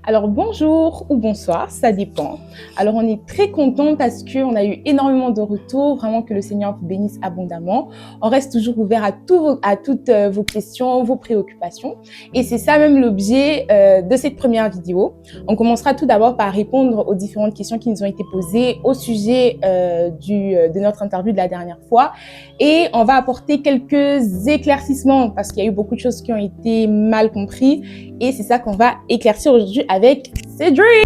Alors bonjour ou bonsoir, ça dépend. Alors on est très content parce qu'on a eu énormément de retours, vraiment que le Seigneur vous bénisse abondamment. On reste toujours ouvert à toutes vos questions, vos préoccupations. Et c'est ça même l'objet de cette première vidéo. On commencera tout d'abord par répondre aux différentes questions qui nous ont été posées au sujet de notre interview de la dernière fois. Et on va apporter quelques éclaircissements parce qu'il y a eu beaucoup de choses qui ont été mal comprises. Et c'est ça qu'on va éclaircir aujourd'hui avec Cédric.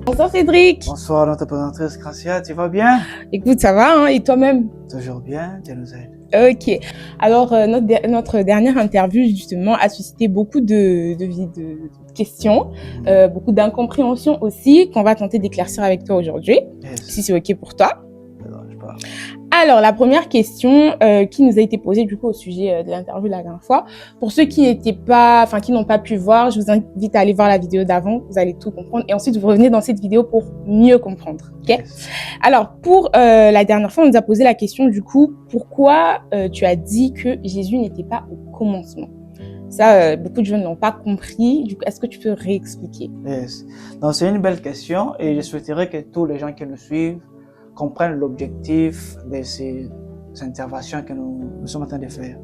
Bonsoir Cédric. Bonsoir notre présentatrice Gracia, tu vas bien? Écoute, ça va hein, et toi-même? Toujours bien, Dieu nous aide. Ok. Alors, notre dernière interview, justement, a suscité beaucoup de questions, beaucoup d'incompréhensions aussi, qu'on va tenter d'éclaircir avec toi aujourd'hui, si c'est ok pour toi. Alors, la première question qui nous a été posée du coup au sujet de l'interview la dernière fois. Pour ceux qui n'ont pas pu voir, je vous invite à aller voir la vidéo d'avant, vous allez tout comprendre. Et ensuite, vous revenez dans cette vidéo pour mieux comprendre. Ok? Alors, pour la dernière fois, on nous a posé la question du coup, pourquoi tu as dit que Jésus n'était pas au commencement? Ça, beaucoup de gens ne l'ont pas compris. Du coup, est-ce que tu peux réexpliquer? Donc, c'est une belle question et je souhaiterais que tous les gens qui nous suivent comprennent l'objectif de ces interventions que nous sommes en train de faire.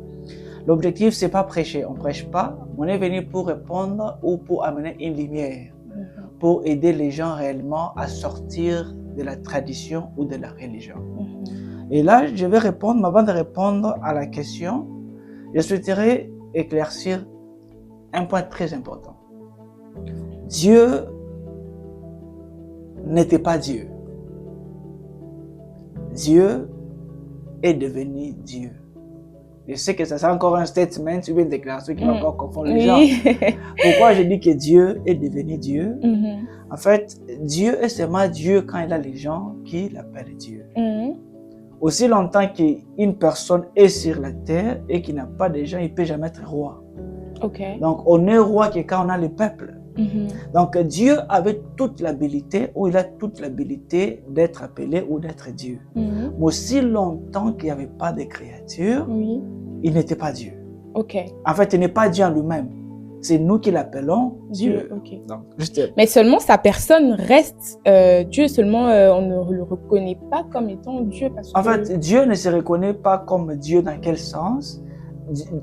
L'objectif, c'est pas prêcher. On prêche pas. On est venu pour répondre ou pour amener une lumière, pour aider les gens réellement à sortir de la tradition ou de la religion. Et là, je vais répondre, mais avant de répondre à la question, je souhaiterais éclaircir un point très important. Dieu n'était pas Dieu. Dieu est devenu Dieu. Je sais que ça c'est encore un statement ou une déclaration qui va encore confondre les gens. Pourquoi je dis que Dieu est devenu Dieu? En fait, Dieu est seulement Dieu quand il a les gens qui l'appellent Dieu. Aussi longtemps qu'une personne est sur la terre et qu'il n'a pas de gens, il ne peut jamais être roi. Donc, on est roi que quand on a le peuple. Donc, Dieu avait toute l'habilité, ou il a toute l'habilité d'être appelé ou d'être Dieu. Mais aussi longtemps qu'il n'y avait pas de créature, il n'était pas Dieu. En fait, il n'est pas Dieu en lui-même. C'est nous qui l'appelons Dieu. Donc, mais seulement sa personne reste Dieu, seulement on ne le reconnaît pas comme étant Dieu. En fait, Dieu ne se reconnaît pas comme Dieu dans quel sens?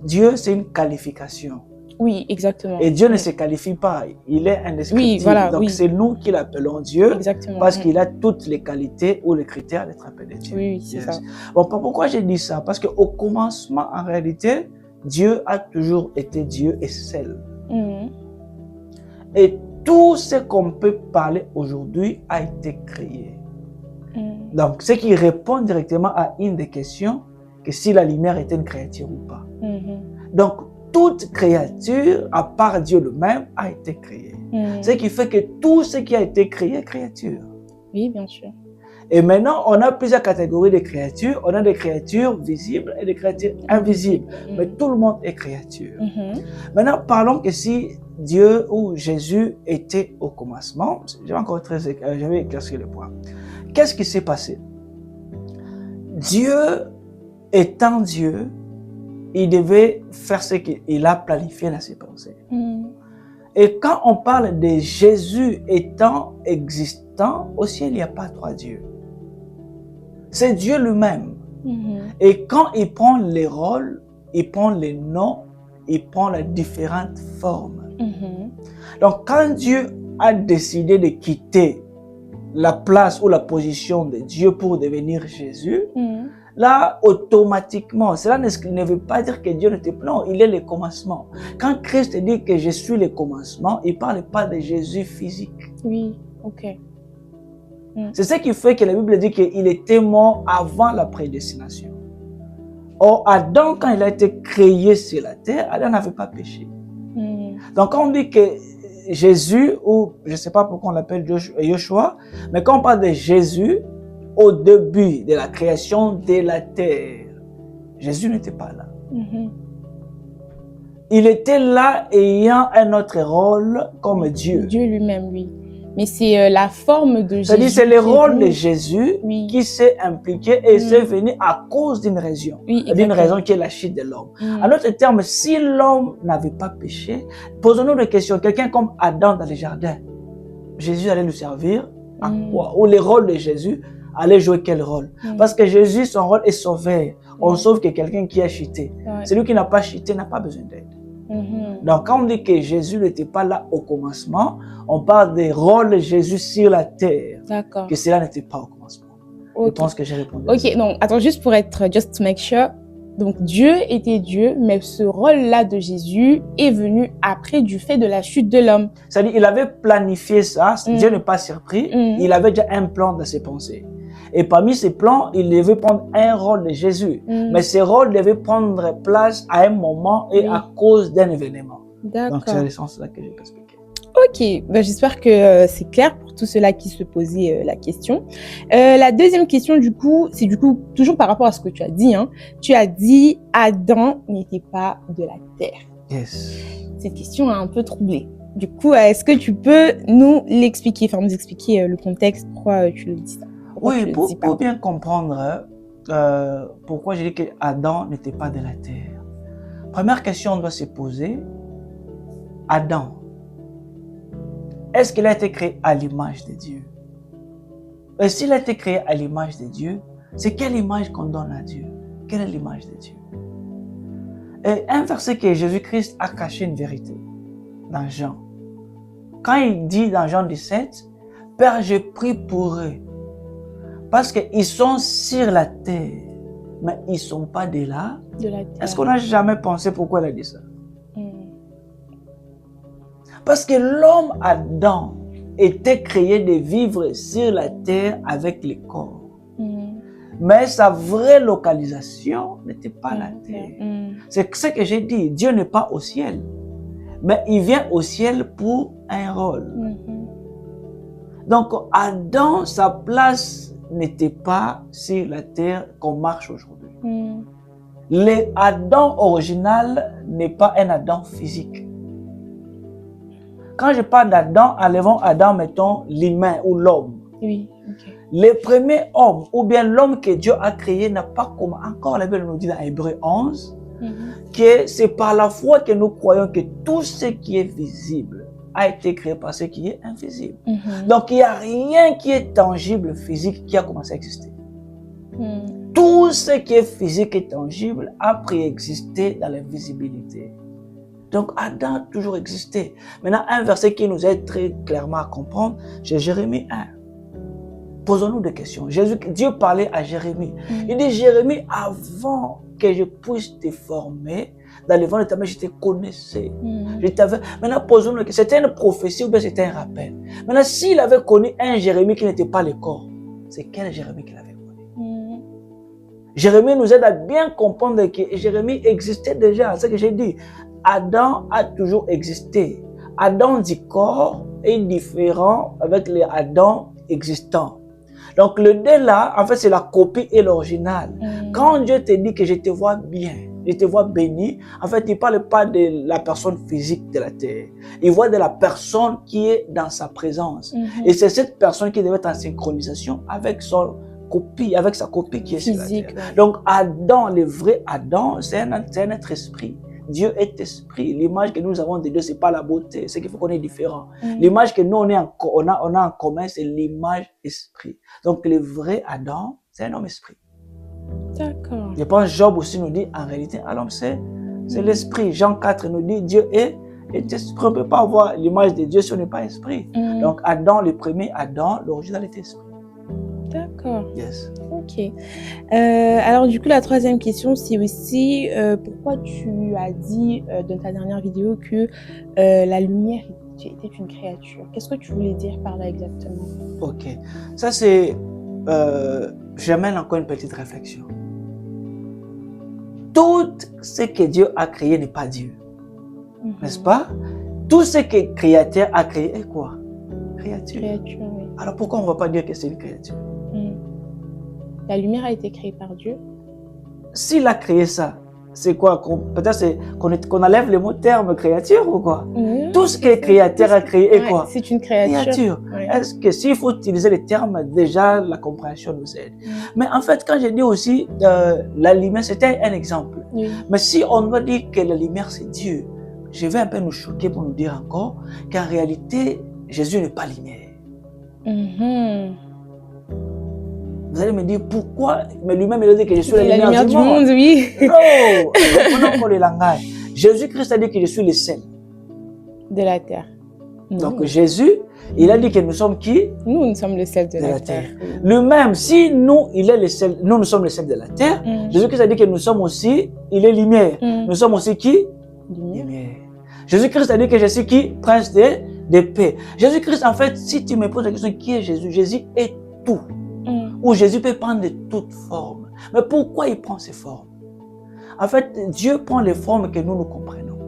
Dieu, c'est une qualification. Oui, exactement. Et Dieu ne se qualifie pas, il est indescriptible. Donc c'est nous qui l'appelons Dieu, parce qu'il a toutes les qualités ou les critères d'être appelé Dieu. Oui, c'est ça. Bon, pourquoi j'ai dit ça? Parce qu'au commencement, en réalité, Dieu a toujours été Dieu et seul. Et tout ce qu'on peut parler aujourd'hui a été créé. Donc, ce qui répond directement à une des questions, que si la lumière était une créature ou pas. Donc, toute créature, à part Dieu lui-même, a été créée. Ce qui fait que tout ce qui a été créé est créature. Oui, bien sûr. Et maintenant, on a plusieurs catégories de créatures. On a des créatures visibles et des créatures invisibles. Mais tout le monde est créature. Maintenant, parlons que si Dieu ou Jésus était au commencement, je vais éclaircir le point. Qu'est-ce qui s'est passé? Dieu étant Dieu, il devait faire ce qu'il a planifié dans ses pensées. Et quand on parle de Jésus étant existant, au ciel, il n'y a pas trois dieux. C'est Dieu lui-même. Et quand il prend les rôles, il prend les noms, il prend les différentes formes. Donc quand Dieu a décidé de quitter la place ou la position de Dieu pour devenir Jésus, là, automatiquement, cela ne veut pas dire que Dieu n'était pas. Non, il est le commencement. Quand Christ dit que je suis le commencement, il ne parle pas de Jésus physique. Oui, C'est ce qui fait que la Bible dit qu'il était mort avant la prédestination. Or, Adam, quand il a été créé sur la terre, Adam n'avait pas péché. Donc, quand on dit que Jésus, ou je ne sais pas pourquoi on l'appelle Yoshua, mais quand on parle de Jésus, au début de la création de la terre, Jésus n'était pas là. Il était là ayant un autre rôle comme Dieu. Dieu lui-même, oui. mais c'est la forme de Jésus. C'est-à-dire, c'est le rôle de Jésus qui s'est impliqué et c'est venu à cause d'une raison. D'une raison qui est la chute de l'homme. En d'autres termes, si l'homme n'avait pas péché, posons-nous des questions. Quelqu'un comme Adam dans le jardin, Jésus allait nous servir à quoi? Ou le rôle de Jésus allait jouer quel rôle? Parce que Jésus, son rôle est sauveur. On sauve que quelqu'un qui a chuté. Celui qui n'a pas chuté n'a pas besoin d'aide. Donc, quand on dit que Jésus n'était pas là au commencement, on parle des rôles de Jésus sur la terre. D'accord. Que cela n'était pas au commencement. Je pense que j'ai répondu. Ok, donc attends, juste to make sure. Donc, Dieu était Dieu, mais ce rôle-là de Jésus est venu après du fait de la chute de l'homme. C'est-à-dire, il avait planifié ça. Dieu n'est pas surpris. Il avait déjà un plan dans ses pensées. Et parmi ces plans, il devait prendre un rôle de Jésus. Mais ce rôle devait prendre place à un moment et à cause d'un événement. D'accord. Donc, c'est le sens là que j'ai expliqué. Ok, ben, j'espère que c'est clair pour tous ceux-là qui se posaient la question. La deuxième question, du coup, c'est toujours par rapport à ce que tu as dit. Hein. Tu as dit Adam n'était pas de la terre. Yes. Cette question a un peu troublé. Du coup, est-ce que tu peux nous l'expliquer, enfin nous expliquer le contexte, pourquoi tu le dis ça? Oui, pour bien comprendre pourquoi j'ai dit que Adam n'était pas de la terre. Première question, on doit se poser. Adam, est-ce qu'il a été créé à l'image de Dieu? Et s'il a été créé à l'image de Dieu, c'est quelle image qu'on donne à Dieu? Quelle est l'image de Dieu? Et un verset que Jésus-Christ a caché une vérité dans Jean. Quand il dit dans Jean 17, « Père, je prie pour eux, parce qu'ils sont sur la terre, mais ils ne sont pas de là. » Est-ce qu'on n'a jamais pensé pourquoi il a dit ça? Parce que l'homme Adam était créé de vivre sur la terre avec le corps. Mais sa vraie localisation n'était pas la terre. C'est ce que j'ai dit. Dieu n'est pas au ciel. Mais il vient au ciel pour un rôle. Donc Adam, sa place n'était pas sur la terre qu'on marche aujourd'hui. L'Adam original n'est pas un Adam physique. Quand je parle d'Adam, enlevons Adam, mettons l'humain ou l'homme. Oui, ok. Le premier homme, ou bien l'homme que Dieu a créé, n'a pas comme encore la Bible nous dit dans Hébreux 11, que c'est par la foi que nous croyons que tout ce qui est visible a été créé par ce qui est invisible. Donc il n'y a rien qui est tangible, physique, qui a commencé à exister. Tout ce qui est physique et tangible a préexisté dans l'invisibilité. Donc Adam a toujours existé. Maintenant, un verset qui nous aide très clairement à comprendre, c'est Jérémie 1. Posons-nous des questions. Dieu parlait à Jérémie. Il dit, Jérémie, avant que je puisse te former, dans le ventre de ta mère, je te connaissais. Maintenant, posons-nous des questions. C'était une prophétie ou bien c'était un rappel? Maintenant, s'il avait connu un Jérémie qui n'était pas le corps, c'est quel Jérémie qu'il avait connu? Jérémie nous aide à bien comprendre que Jérémie existait déjà. C'est ce que j'ai dit. Adam a toujours existé. Adam du corps est différent avec les Adam existants. Donc le deux là, en fait, c'est la copie et l'original. Quand Dieu te dit que je te vois bien, je te vois béni, en fait, il ne parle pas de la personne physique de la terre. Il voit de la personne qui est dans sa présence. Et c'est cette personne qui devait être en synchronisation avec son copie, avec sa copie qui est physique, sur la terre. Donc Adam, le vrai Adam, c'est un être esprit. Dieu est esprit. L'image que nous avons de Dieu, ce n'est pas la beauté. C'est qu'il faut qu'on est différent. L'image que nous, on a en commun, c'est l'image esprit. Donc, le vrai Adam, c'est un homme esprit. D'accord. Je pense Job aussi nous dit, en réalité, l'homme, c'est l'esprit. Jean 4 nous dit, Dieu est esprit. On ne peut pas avoir l'image de Dieu si on n'est pas esprit. Donc, Adam, le premier Adam, l'original était esprit. D'accord. Yes. Ok. Alors du coup, la troisième question, c'est aussi pourquoi tu as dit dans ta dernière vidéo que la lumière était une créature. Qu'est-ce que tu voulais dire par là exactement? Ok. Ça c'est... j'amène encore une petite réflexion. Tout ce que Dieu a créé n'est pas Dieu. N'est-ce pas? Tout ce que créateur a créé est quoi? Créature. Créature, oui. Alors pourquoi on ne va pas dire que c'est une créature? La lumière a été créée par Dieu. S'il a créé ça, c'est quoi? Peut-être c'est qu'on enlève le mot terme créature ou quoi? Oui, Tout ce que le créateur a créé est quoi? C'est une créature. Ouais. Est-ce que s'il faut utiliser les termes, déjà la compréhension nous aide. Mais en fait, quand je dis aussi la lumière, c'était un exemple. Mais si on doit dire que la lumière c'est Dieu, je vais un peu nous choquer pour nous dire encore qu'en réalité, Jésus n'est pas lumière. Vous allez me dire pourquoi, mais lui-même il a dit que je suis la lumière du monde. Oui. Non, on encore le langage. Jésus-Christ a dit que je suis le sel de la terre. Donc Jésus, il a dit que nous sommes qui? Nous sommes le sel de la terre. Lui-même, si nous, il est le sel, nous sommes le sel de la terre. Jésus-Christ a dit que nous sommes aussi, il est lumière. Nous sommes aussi qui? Lumière. Jésus-Christ a dit que je suis qui? Prince de paix. Jésus-Christ, en fait, si tu me poses la question qui est Jésus, Jésus est tout. Où Jésus peut prendre de toutes formes. Mais pourquoi il prend ces formes? En fait, Dieu prend les formes que nous comprenons.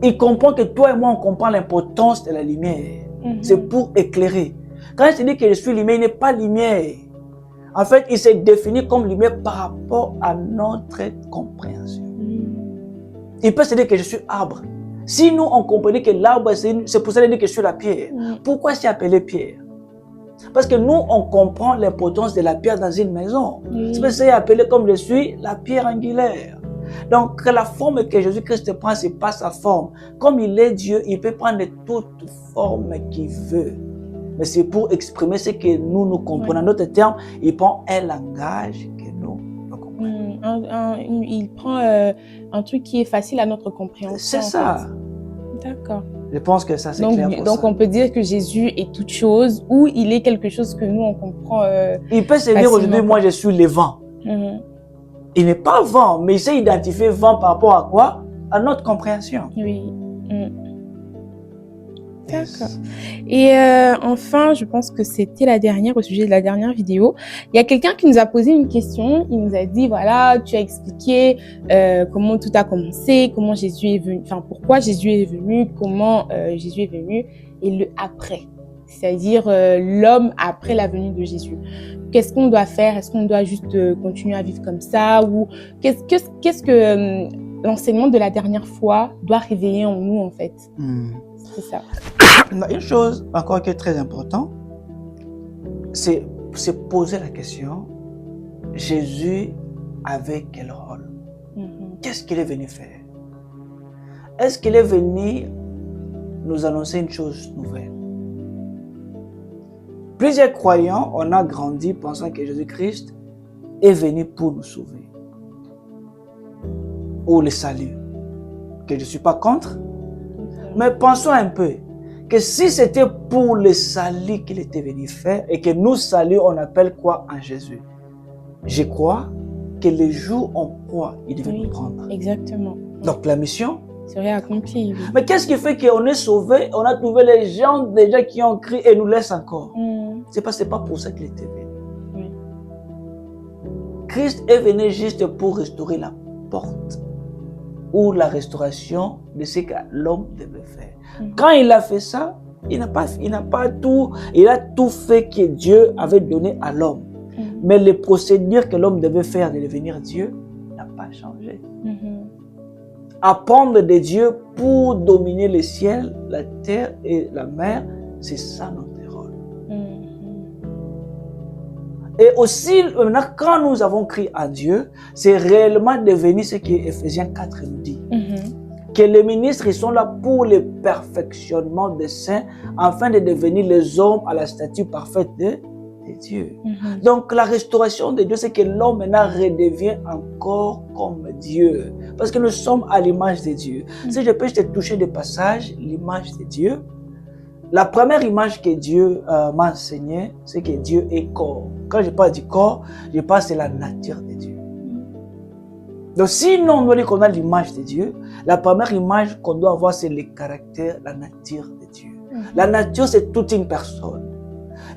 Il comprend que toi et moi, on comprend l'importance de la lumière. C'est pour éclairer. Quand il dit que je suis lumière, il n'est pas lumière. En fait, il s'est défini comme lumière par rapport à notre compréhension. Il peut se dire que je suis arbre. Si nous, on comprenait que l'arbre, c'est pour ça qu'il dit que je suis la pierre. Pourquoi c'est appelé pierre? Parce que nous, on comprend l'importance de la pierre dans une maison. C'est pour ça qu'il est appelé comme je suis la pierre angulaire. Donc, la forme que Jésus-Christ prend, ce n'est pas sa forme. Comme il est Dieu, il peut prendre toute forme qu'il veut. Mais c'est pour exprimer ce que nous comprenons. En d'autres termes, il prend un langage que nous comprenons. Il prend un truc qui est facile à notre compréhension. C'est ça. D'accord. Je pense que ça, c'est clair pour donc, on peut dire que Jésus est toute chose ou il est quelque chose que nous, on comprend il peut se dire aujourd'hui, moi, je suis le vent. Il n'est pas vent, mais il sait identifier vent par rapport à quoi? À notre compréhension. Oui. D'accord. Et enfin, je pense que c'était au sujet de la dernière vidéo. Il y a quelqu'un qui nous a posé une question. Il nous a dit, voilà, tu as expliqué comment tout a commencé, comment Jésus est venu, enfin, pourquoi Jésus est venu, comment Jésus est venu, et le après. C'est-à-dire l'homme après la venue de Jésus. Qu'est-ce qu'on doit faire? Est-ce qu'on doit juste continuer à vivre comme ça? Ou qu'est-ce que l'enseignement de la dernière fois doit réveiller en nous, en fait? C'est ça. Une chose encore qui est très importante, c'est poser la question, Jésus avait quel rôle? Qu'est-ce qu'il est venu faire? Est-ce qu'il est venu nous annoncer une chose nouvelle? Plusieurs croyants, on a grandi pensant que Jésus-Christ est venu pour nous sauver. Ou le salut. Que je ne suis pas contre. Mais pensons un peu que si c'était pour le salut qu'il était venu faire et que nous salut, on appelle quoi en Jésus? Je crois que le jour on croit, il devait nous prendre. Exactement. Donc la mission serait accomplie. Mais qu'est-ce qui fait qu'on est sauvé? On a trouvé les gens déjà qui ont crié et nous laissent encore. C'est pas pour ça qu'il était venu. Christ est venu juste pour restaurer la porte ou la restauration de ce que l'homme devait faire. Quand il a fait ça, il a tout fait que Dieu avait donné à l'homme. Mais les procédures que l'homme devait faire de devenir Dieu n'a pas changé. Apprendre de Dieu pour dominer le ciel, la terre et la mer, c'est ça notre rôle. Et aussi, maintenant, quand nous avons crié à Dieu, c'est réellement devenu ce que Ephésiens 4 nous dit. Que les ministres ils sont là pour le perfectionnement des saints, afin de devenir les hommes à la stature parfaite de Dieu. Donc la restauration de Dieu, c'est que l'homme maintenant redevient encore comme Dieu. Parce que nous sommes à l'image de Dieu. Si je peux te toucher des passages, l'image de Dieu, la première image que Dieu m'a enseignée, c'est que Dieu est corps. Quand je parle du corps, je parle de la nature de Dieu. Donc si nous on doit dire qu'on a l'image de Dieu, la première image qu'on doit avoir, c'est le caractère, la nature de Dieu. La nature, c'est toute une personne.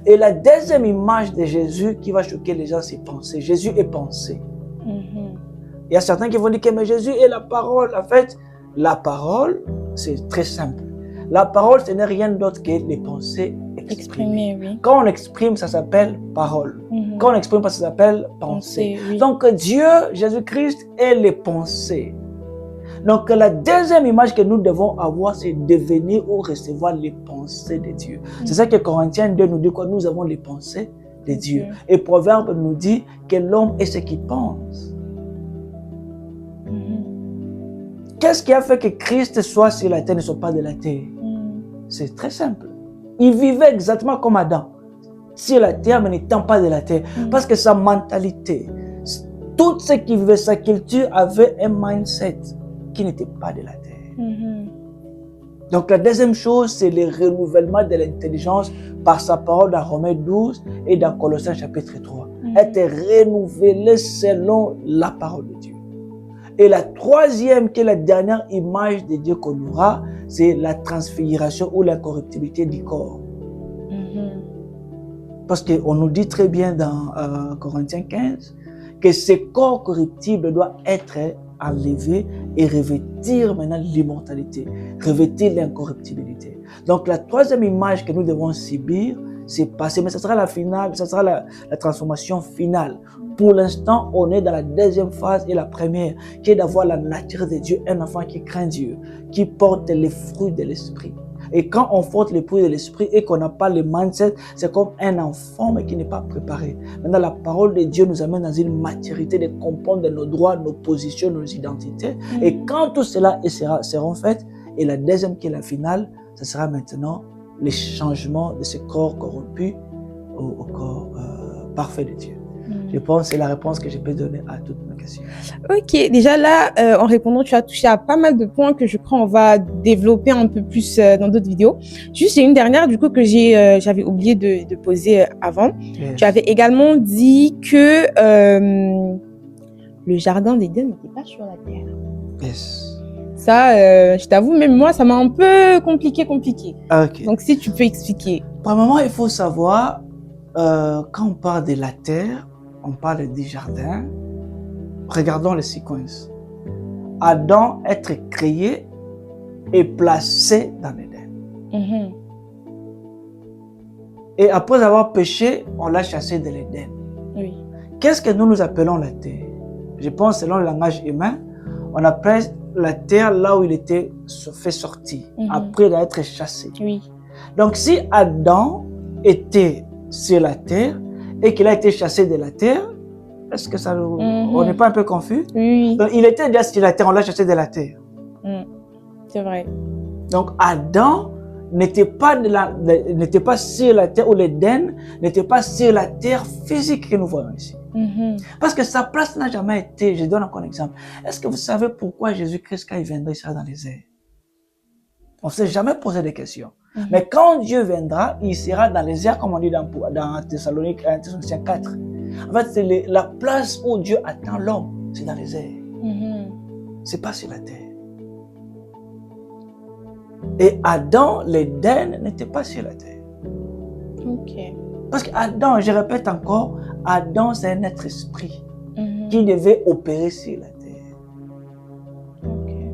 Et la deuxième image de Jésus qui va choquer les gens, c'est penser. Jésus est pensé. Il y a certains qui vont dire que mais Jésus est la parole. En fait, la parole, c'est très simple. La parole, ce n'est rien d'autre que les pensées exprimer. Oui. Quand on exprime, ça s'appelle parole. Quand on n'exprime pas, ça s'appelle pensée. Oui. Donc Dieu, Jésus-Christ, est les pensées. Donc la deuxième image que nous devons avoir, c'est devenir ou recevoir les pensées de Dieu. C'est ça que Corinthiens 2 nous dit quoi? Nous avons les pensées de Dieu. Et Proverbe nous dit que l'homme est ce qu'il pense. Qu'est-ce qui a fait que Christ soit sur la terre, ne soit pas de la terre? C'est très simple. Il vivait exactement comme Adam, sur la terre, mais n'étant pas de la terre. Parce que sa mentalité, tout ce qui vivait, sa culture avait un mindset qui n'était pas de la terre. Donc la deuxième chose, c'est le renouvellement de l'intelligence par sa parole dans Romains 12 et dans Colossiens chapitre 3. Être renouvelé selon la parole de Dieu. Et la troisième, qui est la dernière image de Dieu qu'on aura, c'est la transfiguration ou l'incorruptibilité du corps. Parce qu'on nous dit très bien dans Corinthiens 15 que ce corps corruptible doit être enlevé et revêtir maintenant l'immortalité, revêtir l'incorruptibilité. Donc la troisième image que nous devons subir, c'est passé, mais ça sera la finale, ça sera la transformation finale. Pour l'instant, on est dans la deuxième phase et la première, qui est d'avoir la nature de Dieu, un enfant qui craint Dieu, qui porte les fruits de l'esprit. Et quand on porte les fruits de l'esprit et qu'on n'a pas le mindset, c'est comme un enfant mais qui n'est pas préparé. Maintenant, la parole de Dieu nous amène dans une maturité de comprendre nos droits, nos positions, nos identités. Et quand tout cela sera fait, et la deuxième qui est la finale, ce sera maintenant les changements de ce corps corrompu au corps parfait de Dieu. Je pense que c'est la réponse que je peux donner à toutes mes questions. Ok, déjà là, en répondant, tu as touché à pas mal de points que je crois on va développer un peu plus dans d'autres vidéos. Juste, j'ai une dernière du coup que j'avais oublié de poser avant. Yes. Tu avais également dit que le jardin d'Éden n'était pas sur la terre. Yes. Ça, je t'avoue, même moi, ça m'a un peu compliqué. Okay. Donc, si tu peux expliquer. Premièrement, il faut savoir, quand on parle de la terre, on parle du jardin. Regardons les séquences. Adam être créé et placé dans l'Éden. Et après avoir péché, on l'a chassé de l'Éden. Oui. Qu'est-ce que nous appelons la terre? Je pense, selon le langage humain, on appelle la terre là où il était fait sortir, après d'être chassé. Oui. Donc, si Adam était sur la terre et qu'il a été chassé de la terre, est-ce que ça on n'est pas un peu confus? Oui. Donc, il était déjà sur la terre, on l'a chassé de la terre. C'est vrai. Donc, Adam n'était pas sur la terre, ou l'Éden n'était pas sur la terre physique que nous voyons ici. Parce que sa place n'a jamais été, je donne encore un exemple. Est-ce que vous savez pourquoi Jésus-Christ, quand il viendra, il sera dans les airs? On ne s'est jamais posé de questions. Mais quand Dieu viendra, il sera dans les airs, comme on dit dans Thessaloniciens 4. En fait, c'est la place où Dieu attend l'homme, c'est dans les airs. C'est pas sur la terre. Et Adam, l'Éden, n'était pas sur la terre. Ok. Parce qu'Adam, je répète encore, Adam, c'est un être esprit qui devait opérer sur la terre. Okay.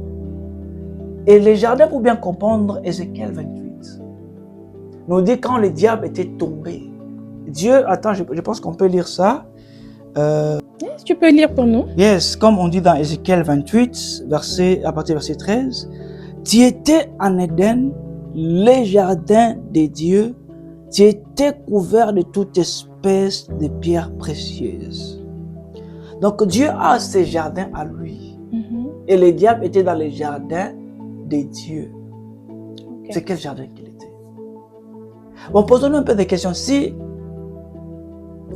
Et les jardins, pour bien comprendre, Ézéchiel 28 nous dit quand le diable était tombé. Dieu, attends, je pense qu'on peut lire ça. Yes, tu peux lire pour nous. Yes, comme on dit dans Ézéchiel 28, à partir du verset 13. Tu étais en Éden, les jardins de Dieu. Tu étais couvert de toute espèce de pierres précieuses. Donc Dieu a ses jardins à lui. Et le diable était dans les jardins de Dieu. Okay. C'est quel jardin qu'il était? Bon, posons-nous un peu des questions. Si,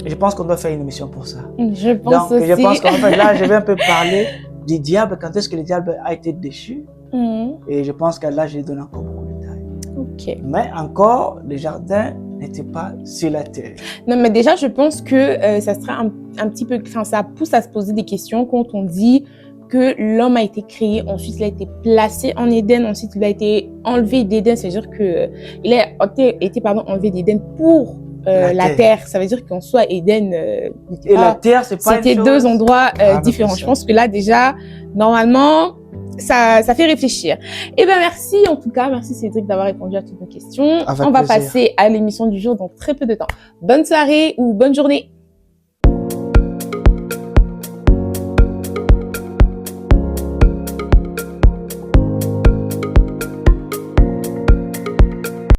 je pense qu'on doit faire une émission pour ça. Je pense aussi. Je pense qu'en fait, là, je vais un peu parler du diable. Quand est-ce que le diable a été déchu? Et je pense que là, je donne encore beaucoup de détails. Ok. Mais encore, le jardin n'était pas sur la terre. Non, mais déjà, je pense que ça serait un petit peu... Enfin, ça pousse à se poser des questions quand on dit que l'homme a été créé, ensuite il a été placé en Éden, ensuite il a été enlevé d'Éden. C'est-à-dire qu'il a été enlevé d'Éden pour la terre. Ça veut dire qu'en soi, Éden... Et la terre, c'est pas c'était deux endroits différents. Je pense que là, déjà, normalement... ça fait réfléchir. Eh ben merci en tout cas, merci Cédric d'avoir répondu à toutes nos questions. Avec On va plaisir. passer à l'émission du jour dans très peu de temps. Bonne soirée ou bonne journée.